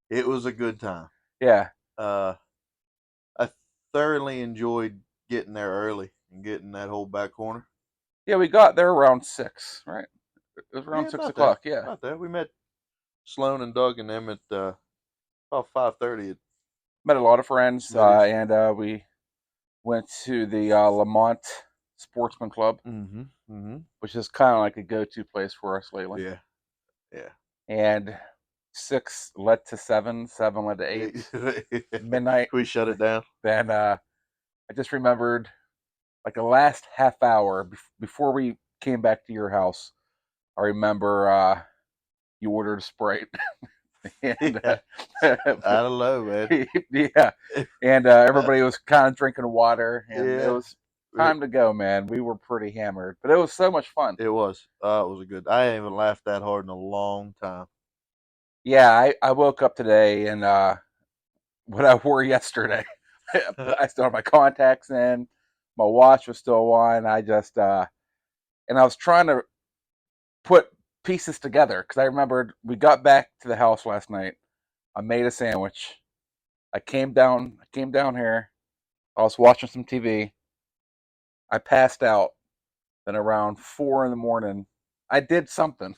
It was a good time. Yeah. Uh, I thoroughly enjoyed getting there early and getting that whole back corner. Yeah, we got there around 6, right? It was around Yeah, six about that. o'clock. Yeah. About that. We met Sloan and Doug and them at about 5:30 at Met a lot of friends, Smitty's. and we went to the Lamont Sportsman Club, Mm-hmm. Mm-hmm. which is kind of like a go-to place for us lately. Yeah. Yeah. And 6 led to 7, 7 led to 8, midnight. We shut it down. Then I just remembered like the last half hour before we came back to your house. I remember you ordered a Sprite, and Yeah. I don't know, man. yeah, and everybody was kind of drinking water, and it Yeah. was time to go, man. We were pretty hammered, but it was so much fun. It was. It was a good. I ain't even laughed that hard in a long time. Yeah, I woke up today and what I wore yesterday. I still had my contacts in, my watch was still on. I just and I was trying to put pieces together because I remembered we got back to the house last night. I made a sandwich. I came down. I came down here. I was watching some TV. I passed out. Then around 4 in the morning, I did something.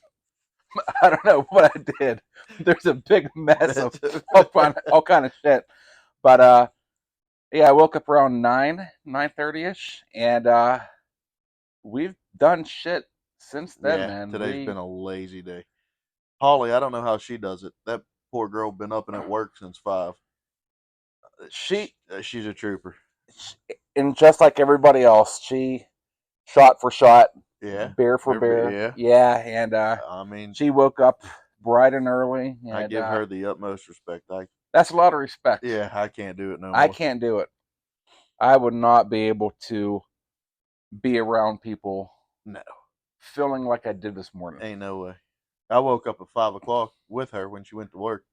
I don't know what I did. There's a big mess of all kind of shit. But yeah, I woke up around 9:30 ish, and we've done shit since then, Yeah, man. today's been a lazy day. Holly, I don't know how she does it. That poor girl been up and at work since 5. She, She's a trooper. and just like everybody else, she shot for shot, Yeah, bear for bear. yeah. Yeah, and I mean, she woke up bright and early, I and give her the utmost respect. that's a lot of respect. Yeah, I can't do it no I more. can't do it. I would not be able to be around people No, feeling like I did this morning. ain't no way. I woke up at 5 o'clock with her when she went to work,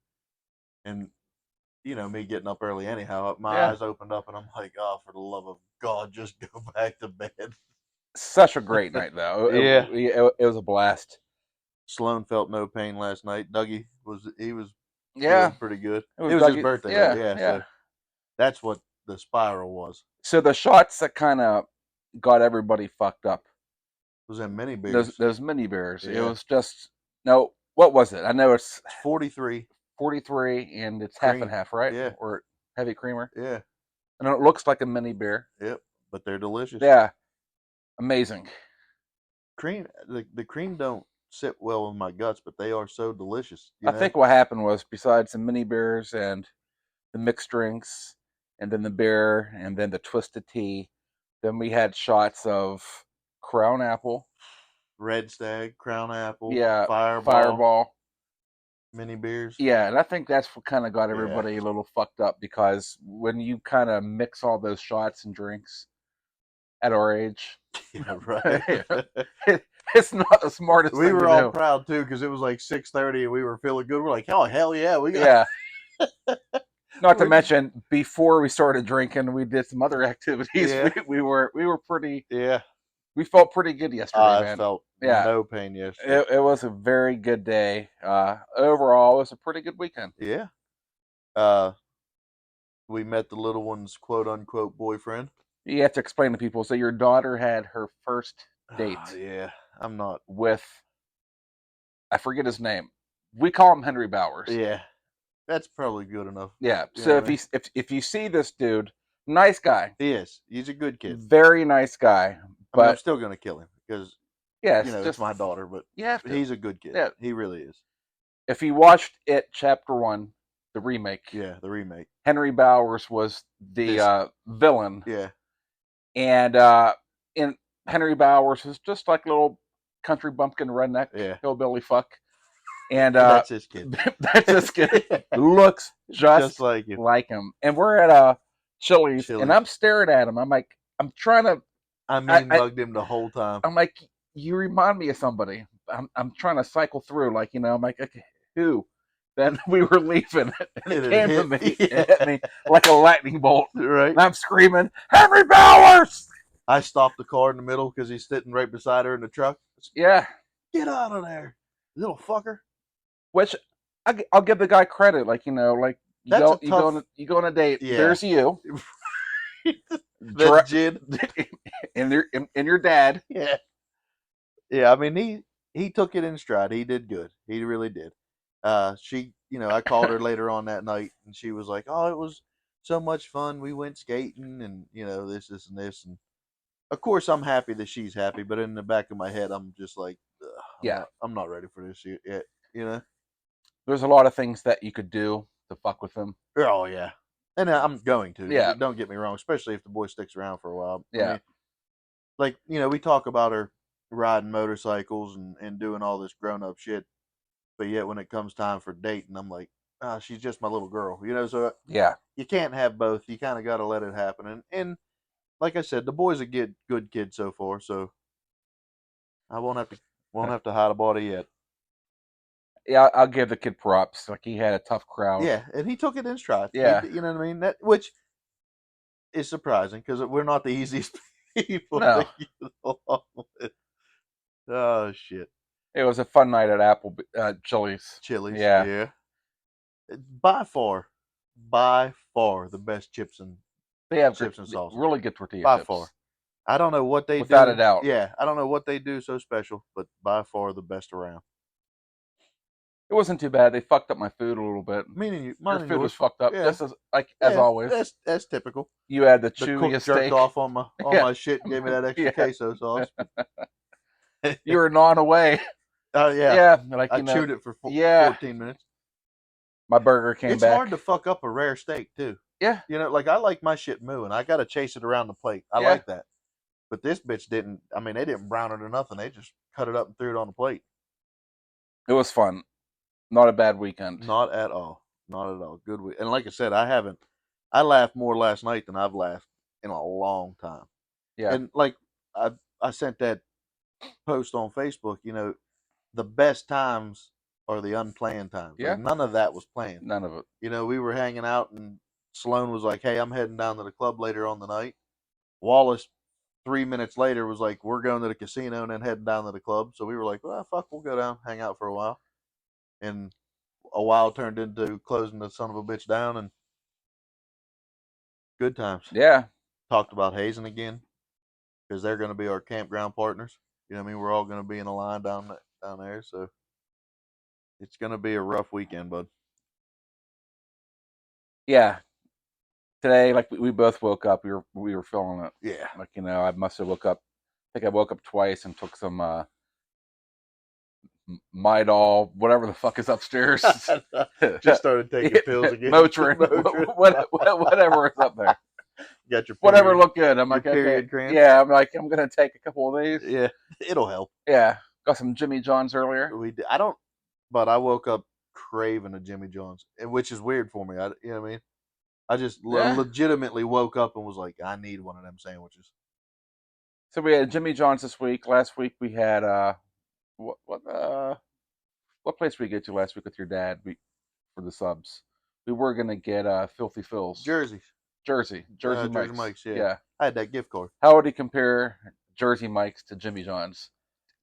and me getting up early anyhow. My Yeah, eyes opened up, and I'm like, oh, for the love of God, just go back to bed. such a great night though. Yeah. It was a blast. Sloan felt no pain last night. Dougie was Yeah, feeling pretty good. it It was was his Dougie. birthday though, Yeah, yeah. yeah. So that's what the spiral was. So the shots that kind of got everybody fucked up. Was in mini Those beers. those mini bears. It Yeah, was just no. What was it? I know it's it's 43 43 and it's half and cream. half, right? Yeah, Or heavy creamer. yeah, And it looks like a mini beer. yep. But they're delicious. Yeah, amazing. Cream. The cream don't sit well with my guts, but they are so delicious. I think what happened was besides the mini beers and the mixed drinks, and then the beer, and then the twisted tea, then we had shots of Crown Apple. Red Stag, Crown Apple, Yeah, Fireball, Fireball. mini beers. Yeah, and I think that's what kind of got Yeah, everybody a little fucked up because when you kind of mix all those shots and drinks at our age, yeah, right. it's not the smartest We thing to were all do. proud too because it was like 6:30 and we were feeling good. We're like, oh hell yeah, we got. Yeah, not to We're just, mention before we started drinking, we did some other activities. yeah, We were pretty. yeah. We felt pretty good yesterday, I man. felt Yeah, no pain yesterday. it was a very good day. Overall, it was a pretty good weekend. Yeah. Uh, we met the little one's quote unquote boyfriend. You have to explain to people. So your daughter had her first date Yeah, I'm not. with, I forget his name. We call him Henry Bowers. Yeah, that's probably good enough. Yeah. You know So what I mean? if you see this dude, nice guy, He is. He's a good kid. very nice guy, I mean, I'm but still gonna kill him because yeah, it's it's just my daughter, but you have to. he's a good kid. Yeah. He really is. If you watched it, Chapter One, the remake, Yeah, the remake. Henry Bowers was the This. villain, Yeah. and in Henry Bowers is just like a little country bumpkin redneck Yeah. hillbilly fuck, and That's his kid. that's this kid looks just like you. like him. And we're at Chili's, and I'm staring at him. I'm like, I'm trying to. I mean, mugged him the whole time. I'm like, you remind me of somebody. I'm trying to cycle through, like, I'm like, okay, who? Then we were leaving, and it came to me. It hit me like a lightning bolt. Right. And I'm screaming, Henry Bowers! I stopped the car in the middle because he's sitting right beside her in the truck. Yeah. Get out of there, little fucker. Which I'll give the guy credit. Like, like That's a tough. you go on a date. Yeah. There's you, That's dra- Jid. and your dad. Yeah. Yeah. I mean, he took it in stride. He did good. He really did. I called her later on that night, and she was like, "Oh, it was so much fun. We went skating, and this, and this." And of course, I'm happy that she's happy, but in the back of my head, I'm just like, "Ugh, Yeah, I'm not ready for this yet. You know? there's a lot of things that you could do to fuck with him. Oh yeah, and I'm going to. Yeah, Don't get me wrong, especially if the boy sticks around for a while. I yeah, mean, like we talk about her riding motorcycles and doing all this grown up shit, but yet when it comes time for dating, I'm like, ah, she's just my little girl. So yeah. you can't have both. You kind of got to let it happen. And like I said, the boy's a good kid so far, so I won't have to hide about it yet. Yeah, I'll give the kid props. Like, he had a tough crowd. Yeah, and he took it in stride. Yeah. You know what I mean? That which is surprising because we're not the easiest people to No, get along with. Oh shit, it was a fun night at Chili's. Chili's, Yeah, yeah, by far the best they have chips and salsa. really good tortilla By chips, far, I don't know what they without a do. doubt. Yeah, I don't know what they do so special, but by far the best around. It wasn't too bad. They fucked up my food a little bit. Mine Your and food was yours. fucked up, Yeah, just as yeah, always. that's typical. You had the The cook chewiest jerked steak. off on Yeah, my shit and gave me that extra yeah. queso sauce. You were gnawing away. Oh yeah, Yeah, like, I chewed it for yeah. 14 minutes. My burger came It's back. hard to fuck up a rare steak too. Yeah, Like I like my shit mooing. I got to chase it around the plate. I yeah. like that. But this bitch didn't. I mean, they didn't brown it or nothing. They just cut it up and threw it on the plate. It was fun. Not a bad weekend. Not at all. Not at all. Good week. And like I said, I haven't. I laughed more last night than I've laughed in a long time. Yeah, And like I sent that post on Facebook. The best times are the unplanned times. yeah. Like none of that was planned. None of it. We were hanging out and Sloan was like, "Hey, I'm heading down to the club later on the night." Wallace 3 minutes later was like, "We're going to the casino and then heading down to the club." So we were like, "Well, fuck, we'll go down, hang out for a while." And a while turned into closing the son of a bitch down and good times. Yeah, Talked about hazing again because they're going to be our campground partners. You know what I mean? We're all going to be in a line down there, so it's going to be a rough weekend, bud. yeah. Today, like, we both woke up. We were feeling it. Yeah. Like, I must have woke up. I think I woke up twice and took some Midol, whatever the fuck is upstairs. Just started taking pills again. Motrin, whatever is up there. Got your Whatever looked good. I'm like, period okay. cramps? Yeah, I'm like, I'm gonna take a couple of these. Yeah, it'll help. Yeah, got some Jimmy John's earlier. I don't, but I woke up craving a Jimmy John's, which is weird for me. You know what I mean? I just legitimately woke up and was like, I need one of them sandwiches. So we had Jimmy John's this week. Last week we had what place did we get to last week with your dad? For the subs. We were gonna get Filthy Phil's. Jersey Mike's. Yeah. I had that gift card. How would he compare Jersey Mike's to Jimmy John's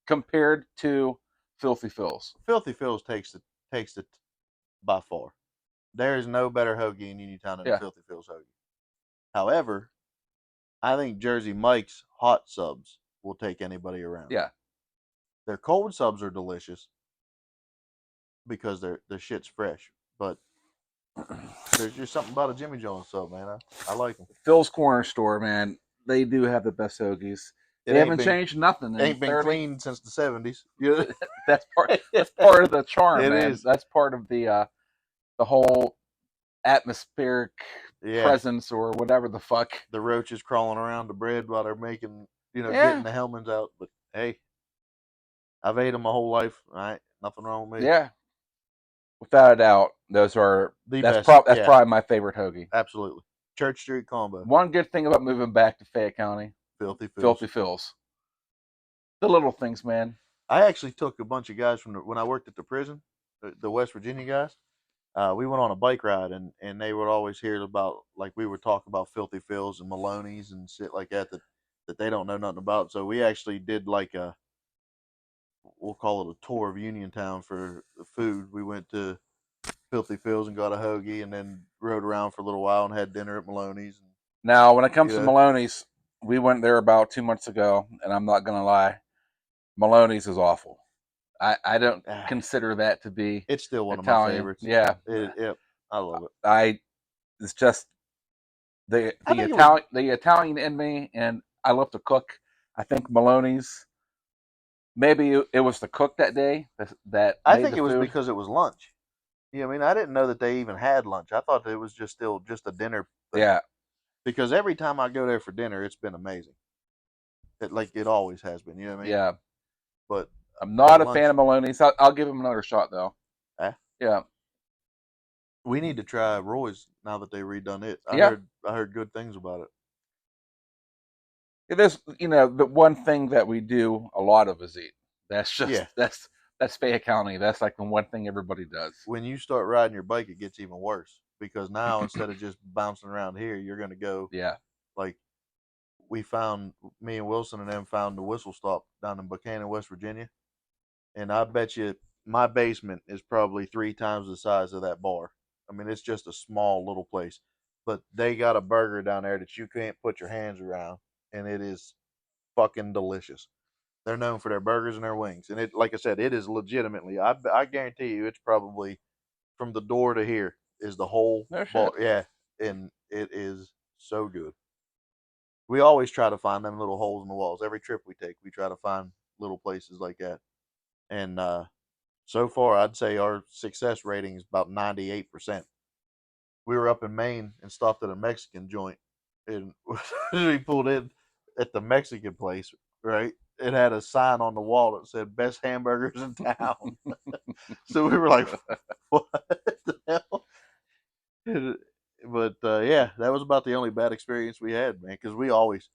compared to Filthy Phil's? Filthy Phil's takes it by far. There is no better hoagie in Uniontown than Filthy Phil's hoagie. However, I think Jersey Mike's hot subs will take anybody around. Yeah. Their cold subs are delicious because their shit's fresh, but there's just something about a Jimmy John's sub, man. I like them. Phil's Corner Store, man. They do have the best hoagies. They haven't changed nothing. Ain't been clean since the 70s. Yeah. That's part of the charm, it man. Is. That's part of the whole atmospheric presence or whatever the fuck. The roaches crawling around the bread while they're making, getting the Hellmann's out. But hey, I've ate them my whole life. All right, nothing wrong with me. Yeah, without a doubt, those are that's probably my favorite hoagie. Absolutely, Church Street combo. One good thing about moving back to Fayette County, Filthy Phil's. The little things, man. I actually took a bunch of guys from when I worked at the prison, the West Virginia guys. We went on a bike ride, and they would always hear about, like, we would talk about Filthy Phil's and Maloney's and shit like that they don't know nothing about. So we actually did like we'll call it a tour of Uniontown for the food. We went to Filthy Phil's and got a hoagie, and then rode around for a little while and had dinner at Maloney's. And, Now, when it comes you to know, Maloney's, we went there about 2 months ago, and I'm not gonna lie, Maloney's is awful. I don't consider that to be it's still one of my Italian. favorites. Yeah, Yep, I love it. it's just the I think it was. Italian in me, and I love to cook. I think Maloney's. Maybe it was the cook that day that I made think the it was food. because it was lunch. You know what I mean? I didn't know that they even had lunch. I thought it was just still just a dinner thing. Yeah, Because every time I go there for dinner, it's been amazing. Like it always has been. You know what I mean? yeah. But I'm not a lunch, fan of Maloney's. I'll give him another shot though. eh? Yeah, We need to try Roy's now that they redone it. yeah. I heard good things about it. There's the one thing that we do a lot of is eat. That's just Yeah. that's Fayette County. That's like the one thing everybody does. When you start riding your bike, it gets even worse because now instead of just bouncing around here, you're going to go Yeah, like me and Wilson and them found the Whistle Stop down in Buchanan, West Virginia, and I bet you my basement is probably 3 times the size of that bar. I mean, it's just a small little place, but they got a burger down there that you can't put your hands around, and it is fucking delicious. They're known for their burgers and their wings, and it, like I said, it is legitimately. I guarantee you, it's probably from the door to here is the whole no shit. bar. Yeah, and it is so good. We always try to find them little holes in the walls. Every trip we take, we try to find little places like that. And so far, I'd say our success rating is about 98%. We were up in Maine and stopped at a Mexican joint, and we pulled in at the Mexican place. Right, it had a sign on the wall that said "Best hamburgers in town." So we were like, "What the hell?" But yeah, that was about the only bad experience we had, man. Because we always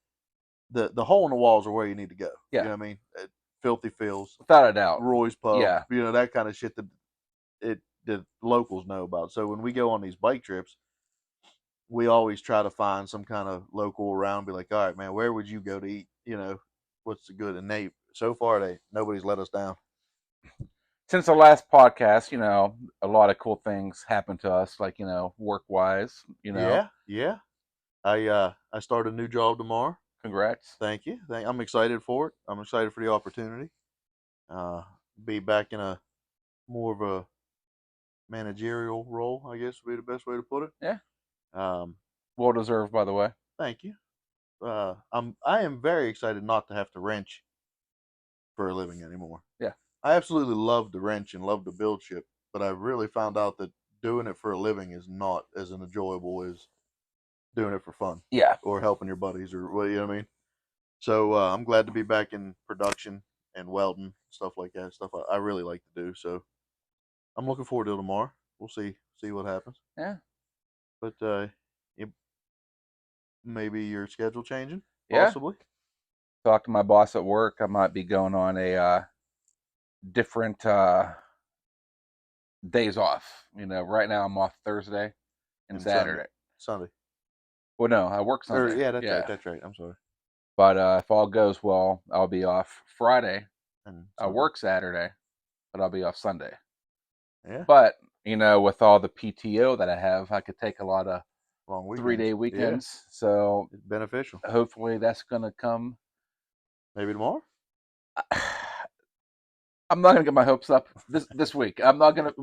the hole in the walls are where you need to go. Yeah. You know what I mean? Filthy Phil's, Without a doubt. Roy's Pub, Yeah. that kind of shit that locals know about. So when we go on these bike trips, we always try to find some kind of local around. Be like, all right, man, where would you go to eat? What's the good? And so far nobody's let us down. Since the last podcast, a lot of cool things happened to us, like work wise. Yeah. I start a new job tomorrow. Congrats. Thank you. I'm excited for it. I'm excited for the opportunity. Be back in a more of a managerial role, I guess would be the best way to put it. Yeah. Um, Well deserved, by the way. Thank you. I am very excited not to have to wrench for a living anymore. Yeah. I absolutely love to wrench and love to build shit, but I really found out that doing it for a living is not as enjoyable as doing it for fun. Yeah. Or helping your buddies or you know what I mean? So I'm glad to be back in production and welding, stuff like that. Stuff I really like to do. So I'm looking forward to tomorrow. We'll see what happens. Yeah. But maybe your schedule changing, Yeah. possibly. Talk to my boss at work. I might be going on a different days off. Right now I'm off Thursday and Saturday. Sunday. Well, no, I work Sunday. Yeah, that's right. I'm sorry. But if all goes well, I'll be off Friday. And I work Saturday, but I'll be off Sunday. Yeah. But with all the PTO that I have, I could take a lot of long 3-day weekends. Yeah. So it's beneficial. Hopefully that's gonna come. Maybe tomorrow. I'm not gonna get my hopes up this week. I'm not gonna.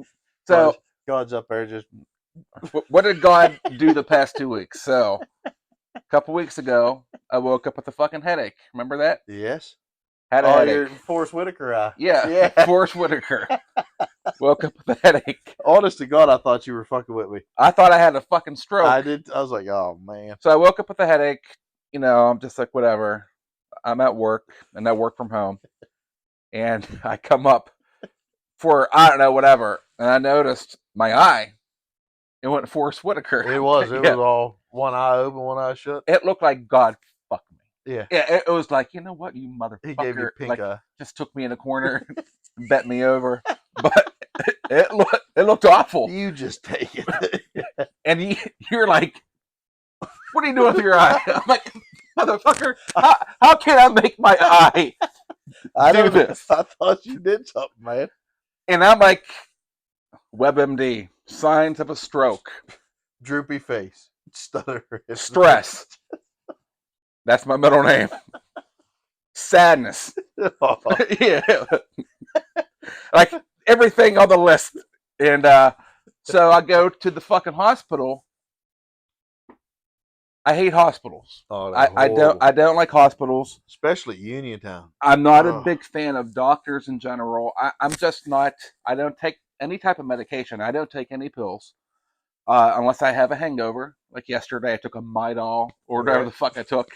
So God's up there. Just what did God do the past 2 weeks? So a couple weeks ago, I woke up with a fucking headache. Remember that? Yes. Had a headache. Your Forrest Whitaker eye. Yeah. Forrest Whitaker. Woke up with a headache. Honest to God, I thought you were fucking with me. I thought I had a fucking stroke. I did. I was like, oh man. So I woke up with a headache. I'm just like, whatever. I'm at work and I work from home. And I come up for, I don't know, whatever. And I noticed my eye. It went Forrest Whitaker. It was. It was all one eye open, one eye shut. It looked like God fucked me. Yeah. Yeah. It was like, you know what, you motherfucker. He gave you pink eye. Just took me in a corner, bet me over. But it looked awful. You just take it. And you're like, what are you doing with your eye? I'm like, motherfucker, how can I make my eye do this? I thought you did something, man. And I'm like, WebMD, Signs of a stroke. Droopy face. Stutter. Stress. That's my middle name. Sadness. Oh, Yeah. Like everything on the list. And so I go to the fucking hospital. I hate hospitals. that's horrible. I don't like hospitals. Especially Uniontown. I'm not a Ugh. big fan of doctors in general. I'm just not. I don't take any type of medication. I don't take any pills unless I have a hangover. Like yesterday, I took a Midol or whatever Right. the fuck I took.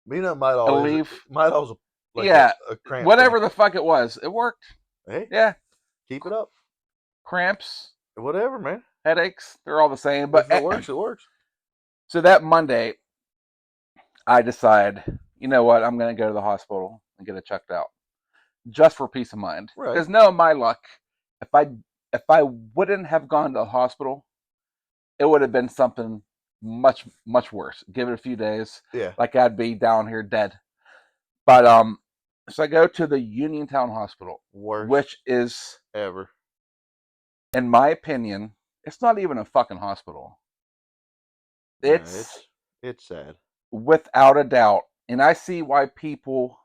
Me and Aleve. Midol's like Yeah, a cramp whatever thing. the fuck it was, it worked. Hey, Yeah, keep it up. cramps, Whatever, man. headaches, they're all the same. But If it works, it works. so that Monday, I decide, you know what, I'm going to go to the hospital and get it checked out, just for peace of mind. Right. Because no, my luck, if I wouldn't have gone to the hospital, it would have been something much worse. Give it a few days, Yeah. like I'd be down here dead. But so I go to the Uniontown Hospital, Worst which is, ever. in my opinion, it's not even a fucking hospital. It's sad. without a doubt, and I see why people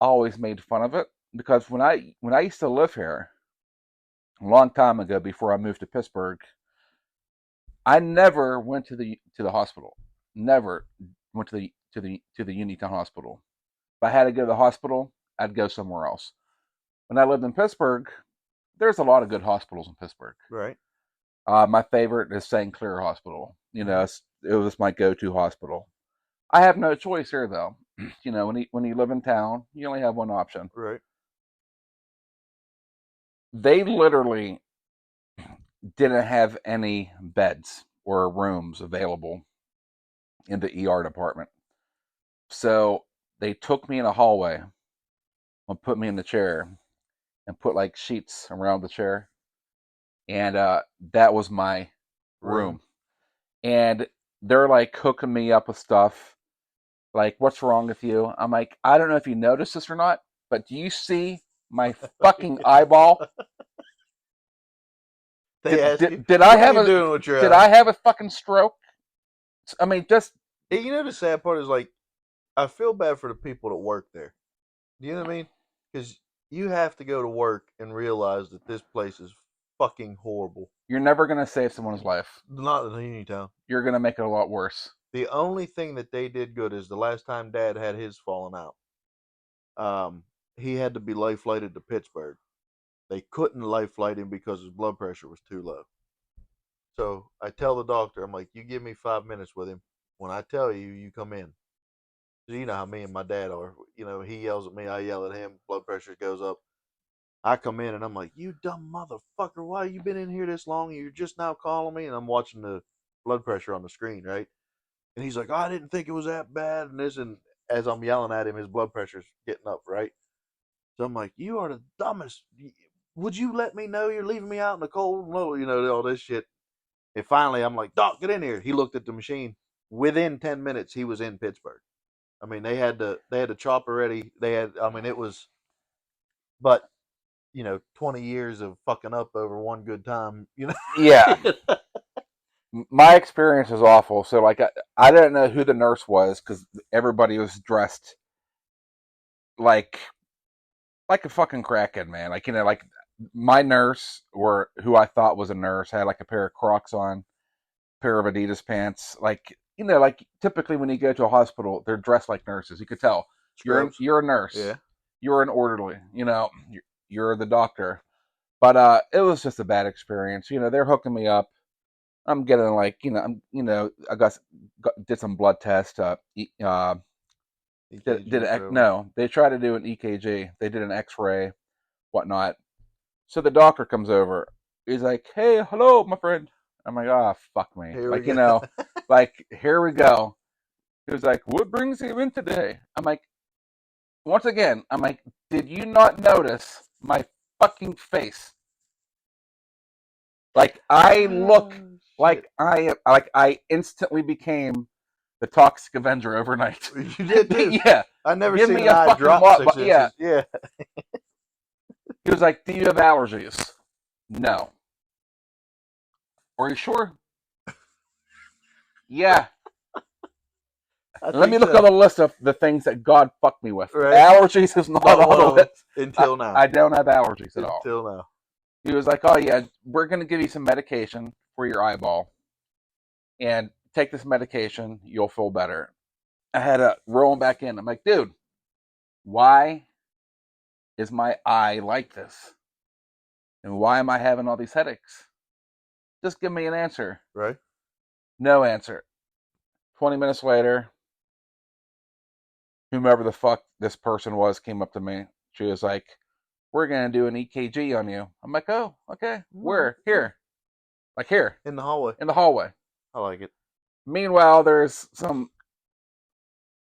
always made fun of it, because when I used to live here a long time ago before I moved to Pittsburgh, I never went to the hospital. Never went to the Uniontown Hospital. If I had to go to the hospital, I'd go somewhere else. When I lived in Pittsburgh, there's a lot of good hospitals in Pittsburgh. Right. My favorite is St. Clair Hospital. You know, it was my go-to hospital. I have no choice here, though. You know, when you live in town, you only have one option. Right. They literally didn't have any beds or rooms available in the ER department. So they took me in a hallway and put me in the chair and put like sheets around the chair. And that was my room. And they're like hooking me up with stuff. Like, what's wrong with you? I'm like, I don't know if you noticed this or not, but do you see my fucking eyeball? Did I have a fucking stroke? I mean, just you know, the sad part is, like, I feel bad for the people that work there. You know what I mean? Because you have to go to work and realize that this place is fucking horrible. You're never gonna save someone's life. Not in Uniontown. You're gonna make it a lot worse. The only thing that they did good is the last time Dad had his falling out. He had to be life flighted to Pittsburgh. They couldn't life flight him because his blood pressure was too low. So I tell the doctor, I'm like, you give me 5 minutes with him. When I tell you, you come in. You know how me and my dad are. You know, he yells at me, I yell at him. Blood pressure goes up. I come in and I'm like, you dumb motherfucker, why you been in here this long? You're just now calling me? And I'm watching the blood pressure on the screen, right? And he's like, oh, I didn't think it was that bad. And this, and as I'm yelling at him, his blood pressure's getting up, right? So I'm like, you are the dumbest. Would you let me know you're leaving me out in the cold? No, you know, all this shit. And finally, I'm like, Doc, get in here. He looked at the machine. Within 10 minutes, he was in Pittsburgh. I mean, they had the chopper ready. I mean, it was, but, 20 years of fucking up over one good time, Yeah. My experience is awful. So, like, I didn't know who the nurse was because everybody was dressed like a fucking crackhead, man. Like, you know, like my nurse, or who I thought was a nurse, had like a pair of Crocs on, a pair of Adidas pants. Like, you know, like typically when you go to a hospital, they're dressed like nurses. You could tell you're a nurse. Yeah. You're an orderly. You know, you're the doctor. But it was just a bad experience. You know, they're hooking me up. I'm getting like, I did some blood test. No, they tried to do an EKG. They did an X-ray, whatnot. So the doctor comes over. He's like, "Hey, hello, my friend." I'm like, "Ah, fuck me." Like, like, here we go. He was like, "What brings you in today?" I'm like, once again, I'm like, "Did you not notice my fucking face?" Like, I look like I instantly became the Toxic Avenger overnight. You did too. Yeah. I never seen an eye drop 6 inches. Yeah. He was like, "Do you have allergies?" No. Are you sure? Yeah. I Let me think look so. on the list of the things that God fucked me with. Right. Allergies is not Not on one the of them list. until now. I don't have allergies at all. Until now. He was like, "Oh yeah, we're gonna give you some medication for your eyeball, and take this medication, you'll feel better." I had to roll him back in. I'm like, "Dude, why is my eye like this? And why am I having all these headaches? Just give me an answer." Right. No answer. 20 minutes later, whomever the fuck this person was came up to me. She was like, "We're gonna do an EKG on you." I'm like, "Oh, okay. Where? Here." Like here, In the hallway. in the hallway. I like it. Meanwhile, there's some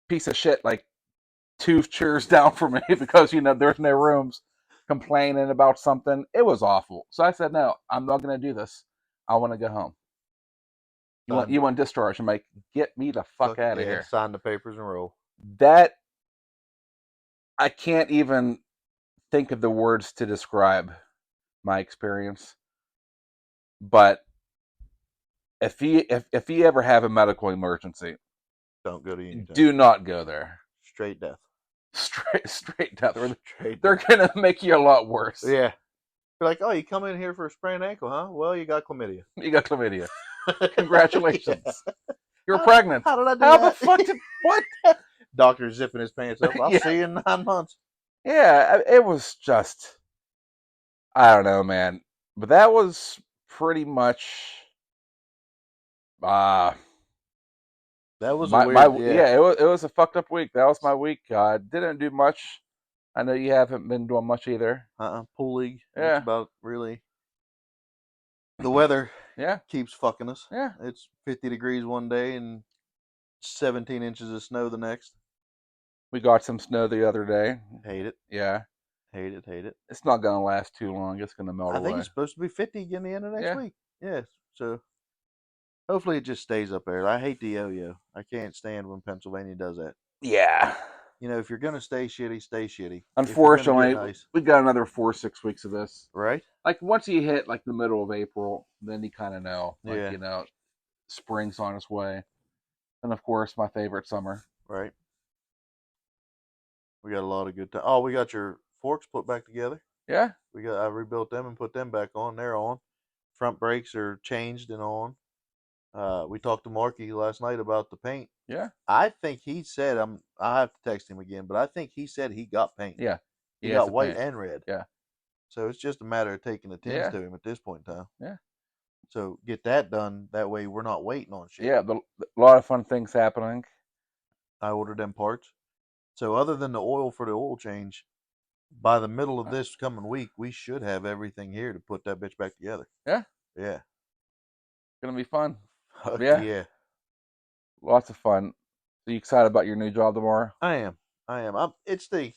piece of shit like 2 chairs down from me because there's no rooms, complaining about something. It was awful. So I said, "No, I'm not gonna do this. I want to go home. You want discharge?" I'm like, "Get me the fuck out of here." Sign the papers and roll. That I can't even think of the words to describe my experience. But if you ever have a medical emergency, Don't go to Unitarian. do not go there. Straight death. Straight death. Straight They're death. gonna make you a lot worse. Yeah. You're like, oh, you come in here for a sprained ankle, huh? Well, you got chlamydia. You got chlamydia. Congratulations. Yeah. You're pregnant. How did I do How that? the fuck did what? Doctor zipping his pants up. I'll Yeah. see you in 9 months. Yeah, it was just I don't know, man. But that was pretty much uh That was a my weird, yeah, it was a fucked up week. That was my week. Didn't do much. I know you haven't been doing much either. Pool league. That's Yeah. about really. The weather Yeah. keeps fucking us. Yeah. It's 50 degrees one day and 17 inches of snow the next. We got some snow the other day. Hate it. Yeah. Hate it. Hate it. It's not gonna last too long. It's gonna melt I think away. it's supposed to be 50 again the end of next Yeah. week. Yes. So hopefully it just stays up there. I hate the yo-yo. I can't stand when Pennsylvania does that. Yeah. You know, if you're gonna stay shitty, stay shitty. Unfortunately, nice. we got another 4-6 weeks of this. Right? Like once you hit like the middle of April, then you kind of know, like Yeah. spring's on its way, and of course my favorite summer. Right. We got a lot of good time. Oh, we got your forks put back together. Yeah. I rebuilt them and put them back on. They're on. Front brakes are changed and on. We talked to Marky last night about the paint. Yeah. I think he said I have to text him again, but I think he said he got paint. Yeah. He got white and red. Yeah. So it's just a matter of taking the tins Yeah. to him at this point in time. Yeah. So get that done. That way we're not waiting on shit. Yeah. A lot of fun things happening. I ordered them parts. So other than the oil for the oil change, by the middle of this coming week, we should have everything here to put that bitch back together. Yeah. Yeah. Gonna be fun. Fuck Yeah. yeah. Lots of fun. Are you excited about your new job tomorrow? I am. It's the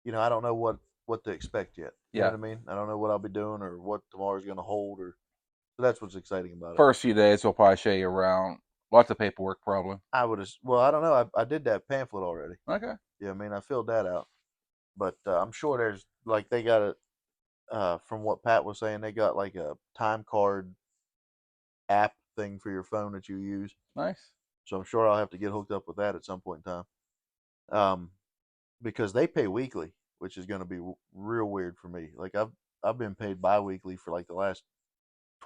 I don't know what to expect yet. You know what I mean? I don't know what I'll be doing or what tomorrow's gonna hold so that's what's exciting about it. First few days we'll probably show you around. Lots of paperwork probably. I don't know. I did that pamphlet already. Okay. Yeah, I mean I filled that out. But I'm sure there's like they got it from what Pat was saying, they got like a time card app thing for your phone that you use. Nice. So I'm sure I'll have to get hooked up with that at some point in time. Because they pay weekly, which is going to be real weird for me. Like I've been paid bi-weekly for like the last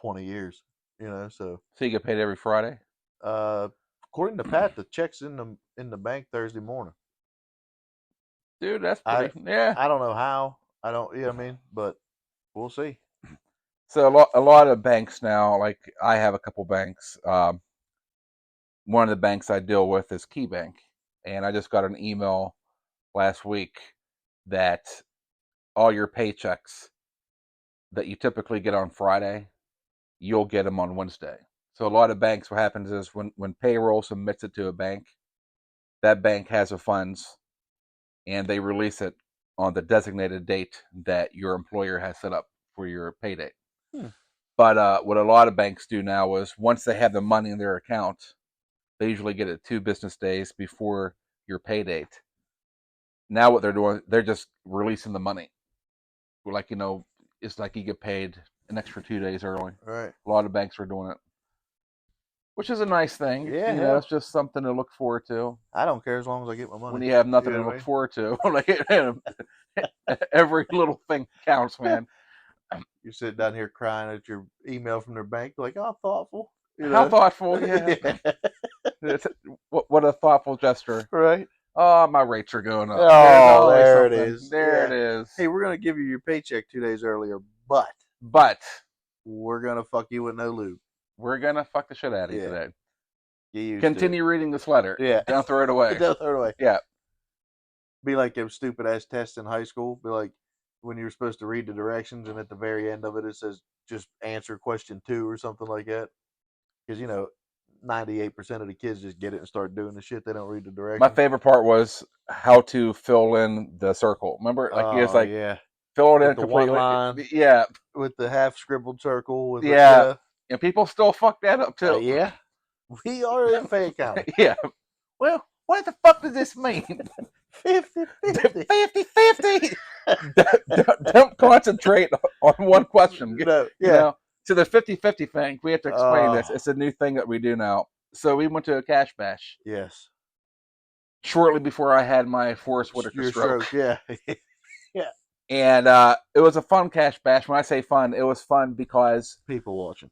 20 years, so you get paid every Friday? According to Pat, the check's in the bank Thursday morning. Dude, that's pretty. Yeah. I don't know how. I don't. You know what I mean? But we'll see. So a lot of banks now, like I have a couple banks. One of the banks I deal with is KeyBank, and I just got an email last week that all your paychecks that you typically get on Friday, you'll get them on Wednesday. So a lot of banks, what happens is when payroll submits it to a bank, that bank has the funds, and they release it on the designated date that your employer has set up for your pay date. But what a lot of banks do now is once they have the money in their account, they usually get it 2 business days before your pay date. Now what they're doing, they're just releasing the money. Like, it's like you get paid an extra 2 days early. Right. A lot of banks are doing it, which is a nice thing. Yeah, You know, hell. it's just something to look forward to I don't care as long as I get my money. when you have nothing You know to what I look mean? forward to. Like every little thing counts, man. You sit down here crying at your email from their bank, like, oh, thoughtful. You How know? thoughtful, yeah. What a thoughtful gesture. Right. Oh, my rates are going up. There's Oh, always there it something. is. There it Yeah. is. Hey, we're gonna give you your paycheck 2 days earlier, but But we're gonna fuck you with no lube. we're gonna fuck the shit out of you Yeah. today. Get used Continue reading this letter. to it. Yeah. Don't throw it away. Don't throw it away. Yeah. Be like them stupid ass tests in high school. Be like when you're supposed to read the directions, and at the very end of it, it says just answer question 2 or something like that. Because 98% of the kids just get it and start doing the shit. They don't read the directions. My favorite part was how to fill in the circle. Remember, like he was like, yeah, fill it in with the one completely. line, Yeah, with the half scribbled circle. With yeah. And people still fuck that up too. yeah. We are in Fayette County. Yeah. Well, what the fuck does this mean? 50-50. 50-50. Don't concentrate on one question. No, yeah. You know, to the 50-50 thing, we have to explain this. It's a new thing that we do now. So we went to a cash bash Yes. shortly before I had my Forrest Whitaker Your stroke. Yeah. And it was a fun cash bash. When I say fun, it was fun because People watching.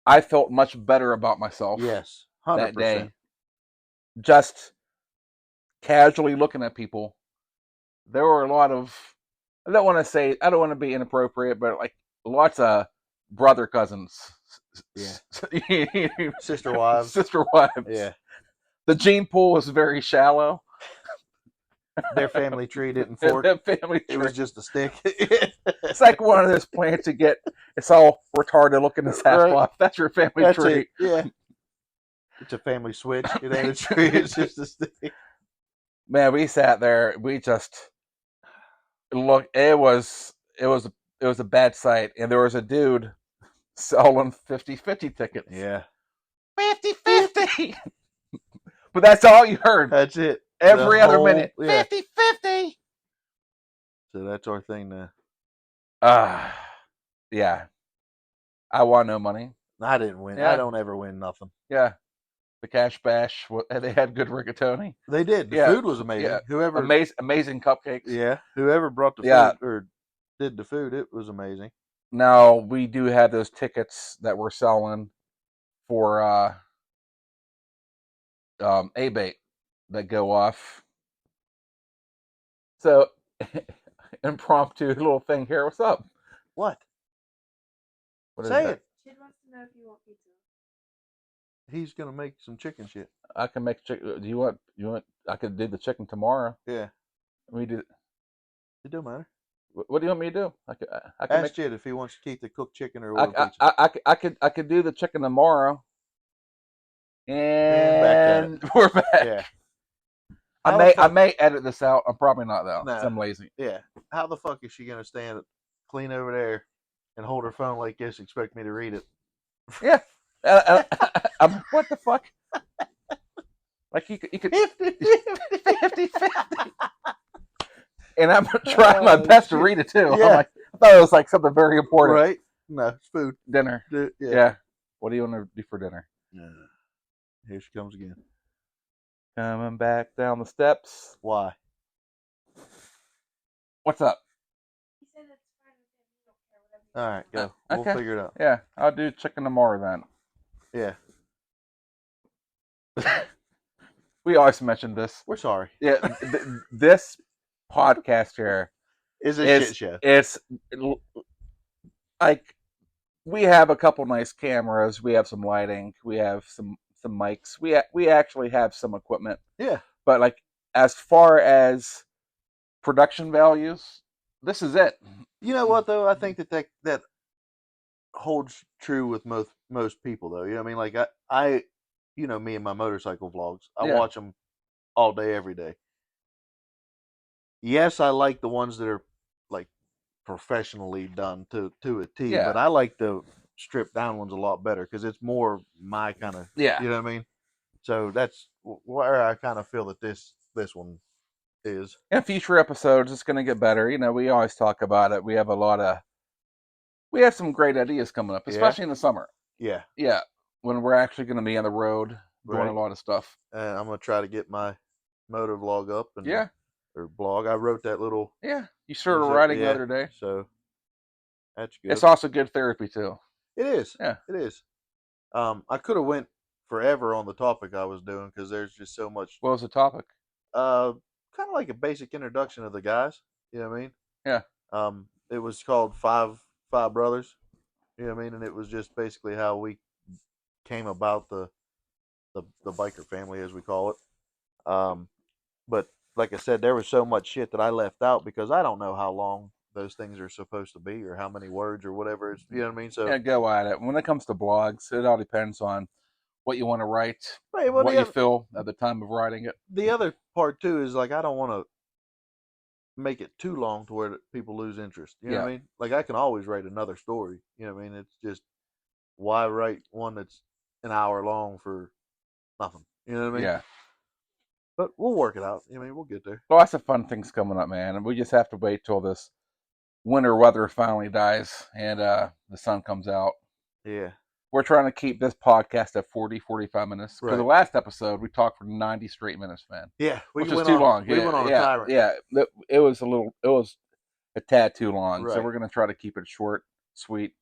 I felt much better about myself. Yes. 100%. That day. Just casually looking at people. There were a lot of, I don't want to be inappropriate, but like lots of brother cousins. Yeah. Sister wives. Sister wives. Yeah. The gene pool was very shallow. Their family tree didn't fork. Their family tree. It was just a stick. It's like one of those plants you get. It's all retarded looking as half off. That's your family That's tree. it. Yeah. It's a family switch. It ain't a tree. It's just a stick. Man, we sat there. We just look. It was a bad sight, and there was a dude selling 50-50 tickets. Yeah. 50-50. But that's all you heard. That's it. Every other minute. Yeah. 50-50. So that's our thing now. Yeah. I won no money. I didn't win. Yeah. I don't ever win nothing. Yeah. The cash bash, they had good rigatoni. They did. The food was amazing. Yeah. Whoever amazing cupcakes. Yeah. Whoever brought the food or did the food, it was amazing. Now we do have those tickets that we're selling for A-Bait that go off. So impromptu little thing here. What's up? What? Say it. Kid wants to know if you want pizza. He's gonna make some chicken shit. I can make chicken. Do you want? I could do the chicken tomorrow. Yeah. We do. It don't matter. What do you want me to do? I can Ask make Jed if he wants to keep the cooked chicken or order pizza. I could do the chicken tomorrow. And we're back. Yeah. I may edit this out. I'm probably not though. No. 'Cause I'm lazy. Yeah. How the fuck is she gonna stand clean over there and hold her phone like this? Expect me to read it? Yeah. What the fuck? Like you could 50-50. And I'm trying my best to read it too. Yeah. I thought it was like something very important. Right? No, it's food. Dinner. Yeah. What do you want to do for dinner? Here she comes again. Coming back down the steps. Why? What's up? He said it's fine with him. He don't care whatever. All right, go. We'll Okay. figure it out. Yeah, I'll do chicken tomorrow then. Yeah. We always mention this. We're sorry. Yeah, this podcast here Is a shit show. It's like we have a couple nice cameras. We have some lighting. We have some mics. We actually have some equipment. Yeah. But like as far as production values, this is it. You know what though? I think that holds true with most people though. You know what I mean? Like I me and my motorcycle vlogs. I watch them all day, every day. Yes, I like the ones that are like professionally done to a T, but I like the stripped down ones a lot better because it's more my kind of, you know what I mean? So that's where I kind of feel that this one is. In future episodes, it's going to get better. We always talk about it. We have a lot of We have some great ideas coming up, Yeah. especially in the summer. Yeah. Yeah, when we're actually going to be on the road doing Right. a lot of stuff. And I'm gonna try to get my motor vlog up and Yeah, or blog. I wrote that little. yeah. You started so- writing the yeah, other day. So that's good. It's also good therapy too. It is. Yeah. It is. I could have went forever on the topic I was doing because there's just so much. What was the topic? Kind of like a basic introduction of the guys. You know what I mean? Yeah. It was called Five Brothers. You know what I mean? And it was just basically how we came about the biker family, as we call it. But like I said, there was so much shit that I left out because I don't know how long those things are supposed to be or how many words or whatever. It's, you know what I mean? So Yeah, go at it. When it comes to blogs, it all depends on what you want to write, right, well, what you feel at the time of writing it. the other part too is like I don't want to make it too long to where people lose interest. You know what I Yeah. mean? Like I can always write another story. You know what I mean? It's just why write one that's an hour long for nothing? You know what I mean? Yeah. But we'll work it out. I mean, we'll get there. Lots of fun things coming up, man. And we just have to wait till this winter weather finally dies and the sun comes out. Yeah. We're trying to keep this podcast at 40, 45 minutes. For the Right. last episode, we talked for 90 straight minutes, man. Yeah. Which is too long. We went on a tyrant. Yeah, it was a tad too long. So Right. we're going to try to keep it short, sweet,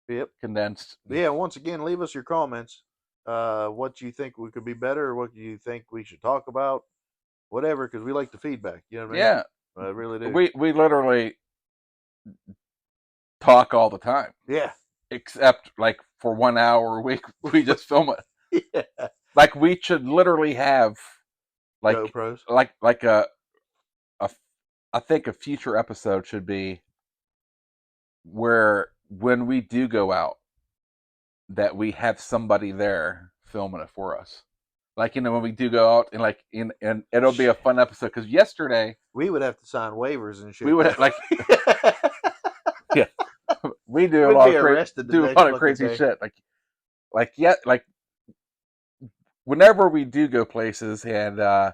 Yep. condensed. But yeah. Once again, leave us your comments. What you think we could be better, or what you think we should talk about, whatever, because we like the feedback. You know what I mean? Yeah. I really do. We literally talk all the time. Yeah. Except like for 1 hour a week, we just film it. Yeah. Like we should literally have like GoPros. like a I think a future episode should be where when we do go out that we have somebody there filming it for us. Like, you know, when we do go out and like and it'll be a fun episode because yesterday We would have to sign waivers and shit. we would like we do a We'd lot be of arrested the do a next lot of fucking crazy day. shit. Like whenever we do go places and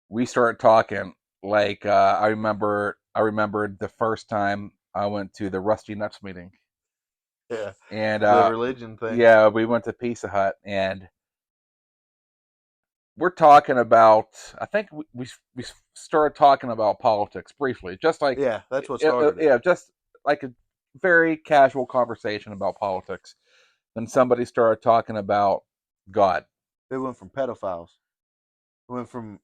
we start talking, like I remembered the first time I went to the Rusty Nuts meeting. Yeah. And The religion thing. yeah, we went to Pizza Hut and we're talking about. I think we started talking about politics briefly, just like Yeah, that's what started it. yeah, just like a very casual conversation about politics. Then somebody started talking about God. It went from pedophiles. It went from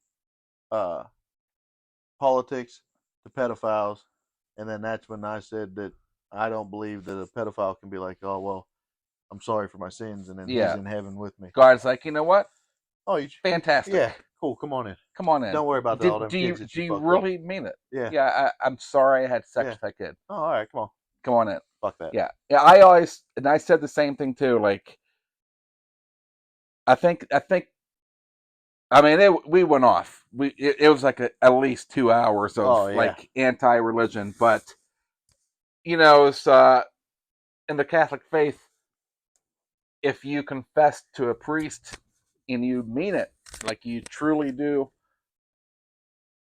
politics to pedophiles, and then that's when I said that I don't believe that a pedophile can be like, oh well, I'm sorry for my sins, and then Yeah. he's in heaven with me. God's like, you know what? Oh, you, Fantastic. yeah, cool. Come on in. Come on in. Don't worry about all them kids that do you you fucked really mean it? Yeah. Yeah, I'm sorry I had sex Yeah. with that kid. Oh, all right, come on. Come on in. Fuck that. Yeah. Yeah, I always and I said the same thing too. Like I think I mean we went off. It was like at least 2 hours of Oh, yeah. like anti-religion, but you know, it's in the Catholic faith, if you confess to a priest and you mean it, like you truly do,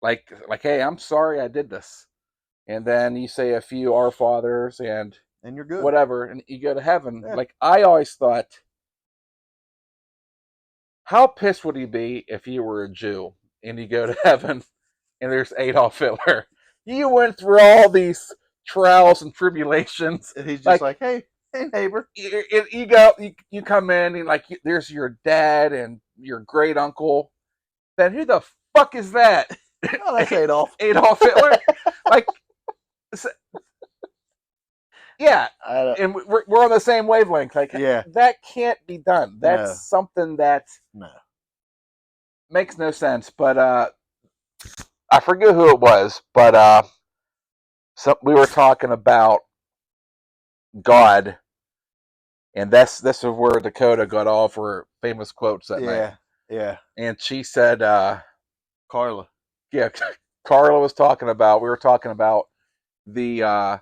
like hey, I'm sorry I did this, and then you say a few Our Fathers and And you're good. whatever, and you go to heaven. Yeah. Like I always thought, how pissed would he be if you were a Jew and you go to heaven and there's Adolf Hitler? You went through all these trials and tribulations. And he's just like, hey neighbor. You come in and like there's your dad and your great uncle. Then who the fuck is that? Oh, that's Adolf. Adolf Hitler? Like, yeah, and we're on the same wavelength. Like, Yeah. that can't be done. That's No. something that No. makes no sense. But I forget who it was, but we were talking about God, and this is where Dakota got all of her famous quotes that night. Yeah. And she said, Carla. yeah, Carla was talking about. We were talking about the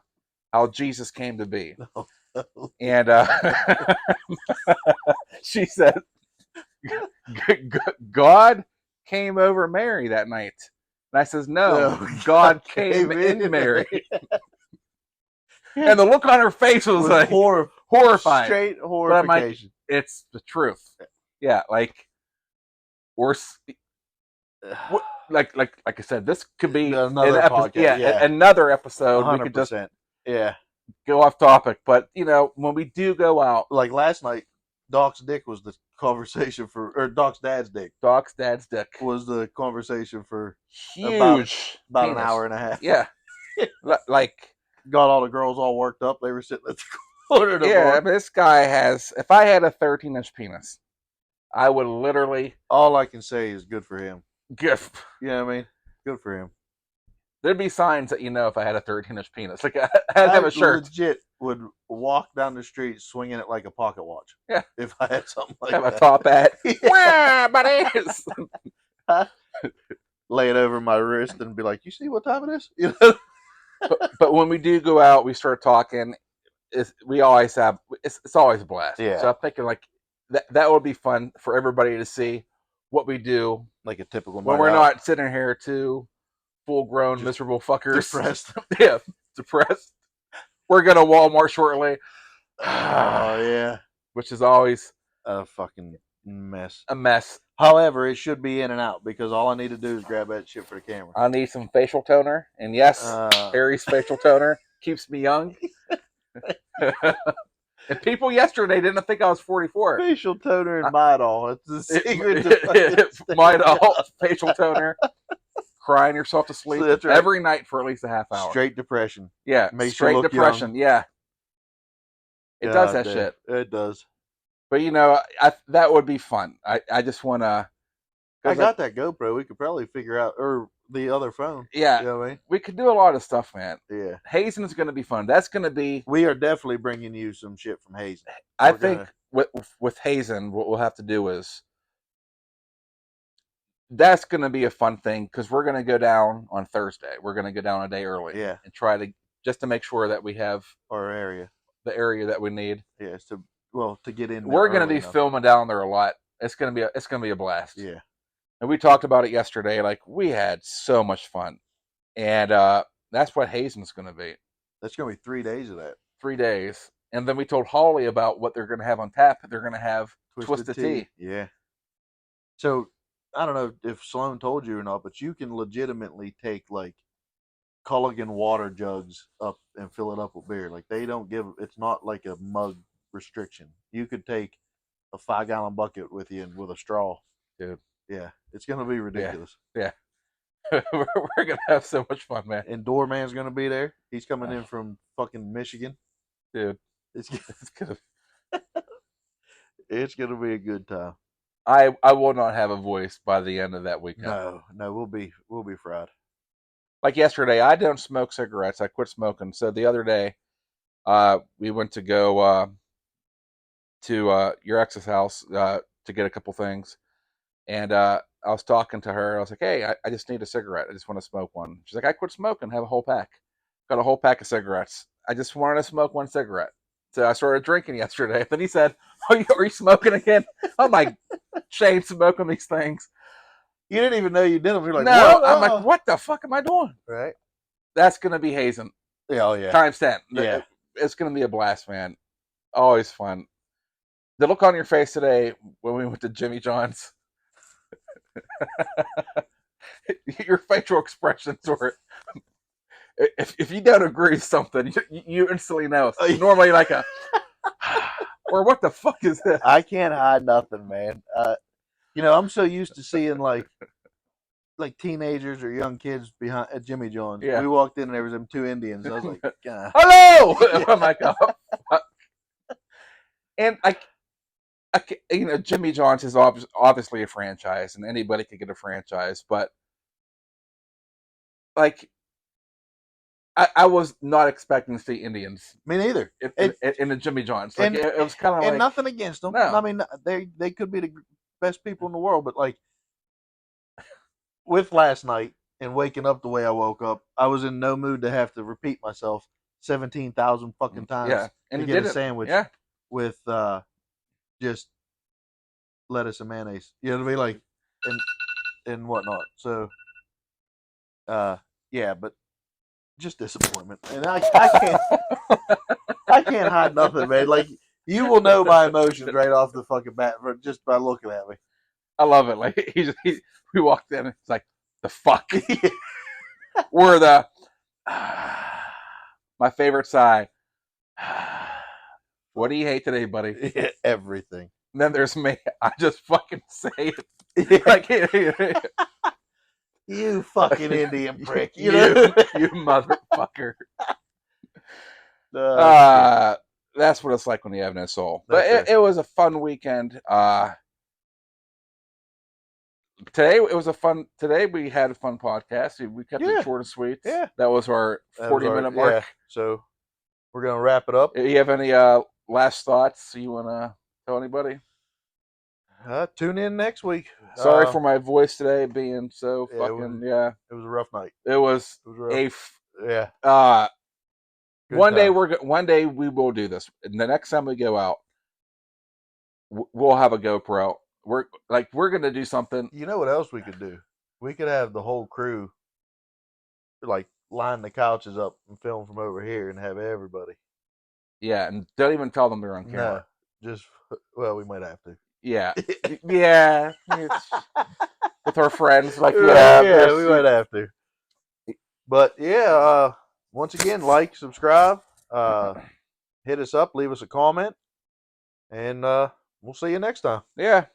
how Jesus came to be, and she said, God came over Mary that night. And I says, no, No, God came in Mary. And the look on her face was like horrified. Straight But I'm like, horrification. it's the truth. Yeah, like or like I said, this could be Another podcast, yeah. another episode. We could just 100%. Yeah. go off topic, but when we do go out, Like last night, Doc's dick was the conversation or Doc's dad's dick Doc's dad's dick was the conversation for huge, about an penis. hour and a half. Yeah, like Got all the girls all worked up. They were sitting at the corner of the yeah. bar. But this guy has. If I had a 13-inch penis, I would literally All I can say is good for him. give. You know what I mean? Good for him. There'd be signs that if I had a 13-inch penis. Like I'd have a shirt. Legit would walk down the street swinging it like a pocket watch. Yeah. If I had something like Have that. a top hat. Yeah. Wah, buddies. Lay it over my wrist and be like, "You see what time it is?" You know? But when we do go out, we start talking. We always have. It's always a blast. Yeah. So I'm thinking like that would be fun for everybody to see what we do Like a typical when night we're out. not sitting here two full-grown Just miserable fuckers. depressed. Yeah, depressed. We're gonna Walmart shortly. Oh yeah, Which is always a fucking mess. a mess. However, it should be in and out because all I need to do is grab that shit for the camera. I need some facial toner, and yes, Harry's facial toner keeps me young. And people yesterday didn't think I was 44. Facial toner and Midol. It's the secret to fucking Midol, facial toner, crying yourself to sleep That's right. every night for at least a half hour. Straight depression. Yeah, Makes you straight look depression. Yeah, it does that damn. shit. It does. But that would be fun. I just want to. I got that GoPro. We could probably figure out, or the other phone. Yeah, You know what I mean? we could do a lot of stuff, man. Yeah. Hazen is going to be fun. That's going to be. We are definitely bringing you some shit from Hazen. I We're think with Hazen, what we'll have to do is that's going to be a fun thing because we're going to go down on Thursday. We're going to go down a day early, Yeah. and try to just to make sure that we have Our area. the area that we need. Yeah. To get in. We're going to early be enough. filming down there a lot. It's going to be a blast. Yeah. And we talked about it yesterday. Like we had so much fun, and that's what Hazen's going to be. That's going to be 3 days of that. 3 days, and then we told Holly about what they're going to have on tap. They're going to have Twisted Tea. Yeah. So I don't know if Sloan told you or not, but you can legitimately take like Culligan water jugs up and fill it up with beer. Like they don't give. It's not like a mug restriction. You could take a 5-gallon bucket with you and with a straw. Dude. Yeah, it's gonna be ridiculous. Yeah. we're going to have so much fun, man. And Doorman's gonna be there. He's coming in from fucking Michigan. Dude, It's gonna, it's gonna be a good time. I will not have a voice by the end of that weekend. No, we'll be fried. Like yesterday, I don't smoke cigarettes. I quit smoking. So the other day, we went to go to your ex's house to get a couple things. And I was talking to her. I was like, hey, I just need a cigarette. I just want to smoke one. She's like, I quit smoking. Have a whole pack. Got a whole pack of cigarettes. I just wanted to smoke one cigarette. So I started drinking yesterday. Then he said, are you smoking again? I'm like, chain smoking these things. You didn't even know you did them. You're like, no, what? I'm like, what the fuck am I doing? Right? That's going to be Hazen. Yeah, oh yeah. Times 10. Yeah. It's going to be a blast, man. Always fun. The look on your face today when we went to Jimmy John's. Your facial expressions were. If you don't agree with something, you instantly know. It's normally like a. Or what the fuck is this? I can't hide nothing, man. I'm so used to seeing like teenagers or young kids behind at Jimmy John's. Yeah. We walked in and there was them 2 Indians. I was like, God. Hello! I'm like, oh, fuck. And Jimmy John's is obviously a franchise, and anybody could get a franchise, but like, I was not expecting to see Indians Me neither. in the Jimmy John's. Like, it was kind of And like nothing against them. No. I mean, they could be the best people in the world, but like with last night and waking up the way I woke up, I was in no mood to have to repeat myself 17,000 fucking times yeah, and to you get did a sandwich Yeah, with just lettuce and mayonnaise. You know what I mean? Like and whatnot. So yeah, but just disappointment. And I can't I can't hide nothing, man. Like you will know my emotions right off the fucking bat just by looking at me. I love it. Like we walked in, it's like the fuck. We're the my favorite sigh. What do you hate today, buddy? Everything. And then there's me. I just fucking say it. Yeah. Like You fucking Indian prick. you, You know? you motherfucker. Shit. That's what it's like when you have no soul. But That's it was a fun weekend. Today it was a fun. Today we had a fun podcast. We kept Yeah. it short and sweet. Yeah. That was our That 40-minute was mark. Yeah. So we're gonna wrap it up. You have any last thoughts you want to tell anybody? Tune in next week. Sorry for my voice today being so yeah, fucking It was a rough night. It was It was rough. Yeah. Good one day times. one day we will do this. And the next time we go out, we'll have a GoPro. We're gonna do something. You know what else we could do? We could have the whole crew like line the couches up and film from over here and have everybody. Yeah, and don't even tell them they're on No, camera. just we might have to. Yeah, yeah. With our friends, like we might have to. But yeah, once again, like, subscribe, hit us up, leave us a comment, and we'll see you next time. Yeah.